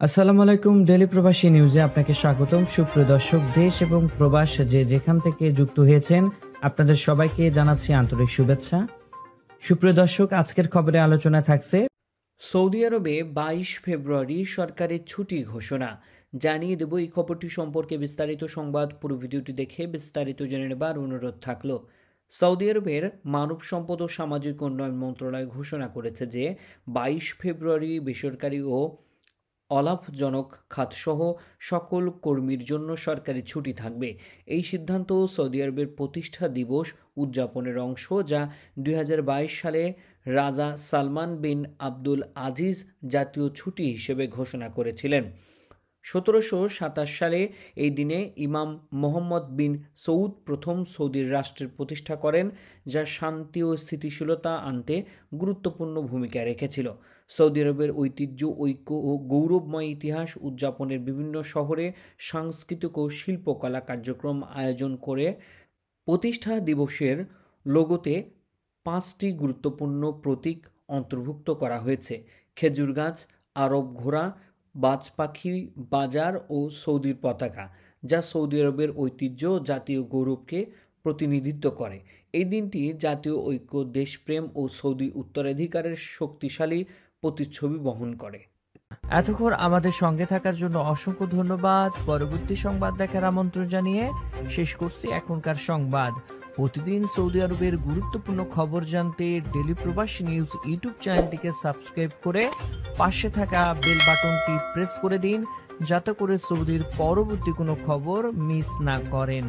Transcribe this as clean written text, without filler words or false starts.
আসসালামু আলাইকুম। ডেলি প্রবাসী নিউজে আপনাকে স্বাগতম। সুপ্রিয় দর্শক, দেশ এবং প্রবাস যে যেখান থেকে যুক্ত হয়েছেন আপনাদের সবাইকে জানাচ্ছি আন্তরিক শুভেচ্ছা। সুপ্রিয় দর্শক, আজকের খবরে আলোচনা থাকছে সৌদি আরবে 22 ফেব্রুয়ারি সরকারের ছুটি ঘোষণা। জানিয়ে দেব এই খবরটি সম্পর্কে বিস্তারিত সংবাদ। পুরো ভিডিওটি দেখে বিস্তারিত জেনে নেবার অনুরোধ থাকলো। সৌদি আরবের মানব সম্পদ ও সামাজিক উন্নয়ন মন্ত্রণালয় ঘোষণা করেছে যে 22 ফেব্রুয়ারি বেসরকারি ও অলাভজনক খাতসহ সকল কর্মীর জন্য সরকারি ছুটি থাকবে। এই সিদ্ধান্ত সৌদি আরবের প্রতিষ্ঠা দিবস উদযাপনের অংশ, যা 2022 সালে রাজা সালমান বিন আব্দুল আজিজ জাতীয় ছুটি হিসেবে ঘোষণা করেছিলেন। 1727 সালে এই দিনে ইমাম মোহাম্মদ বিন সৌদ প্রথম সৌদির রাষ্ট্রের প্রতিষ্ঠা করেন, যা শান্তি ও স্থিতিশীলতা আনতে গুরুত্বপূর্ণ ভূমিকা রেখেছিল। সৌদি আরবের ঐতিহ্য, ঐক্য ও গৌরবময় ইতিহাস উদযাপনের বিভিন্ন শহরে সাংস্কৃতিক ও শিল্পকলা কার্যক্রম আয়োজন করে। প্রতিষ্ঠা দিবসের লোগোতে 5টি গুরুত্বপূর্ণ প্রতীক অন্তর্ভুক্ত করা হয়েছে: খেজুর গাছ, আরব ঘোড়া, বাজ পাখি, বাজার ও সৌদির পতাকা, যা সৌদি আরবের ঐতিহ্য ও জাতীয় গৌরবকে প্রতিনিধিত্ব করে। এই দিনটি জাতীয় ঐক্য, দেশপ্রেম ও সৌদি উত্তরাধিকারের শক্তিশালী প্রতিচ্ছবি বহন করে। এতক্ষণ আমাদের সঙ্গে থাকার জন্য অসংখ্য ধন্যবাদ। পরবর্তী সংবাদ দেখার আমন্ত্রণ জানিয়ে শেষ করছি এখনকার সংবাদ। প্রতিদিন সৌদি আরবের গুরুত্বপূর্ণ খবর জানতে ডেলি প্রবাসী নিউজ ইউটিউব চ্যানেলটিকে সাবস্ক্রাইব করে পাশে থাকা বেল বাটনটি প্রেস করে দিন, যাতে করে সৌদির পরবর্তী কোনো খবর মিস না করেন।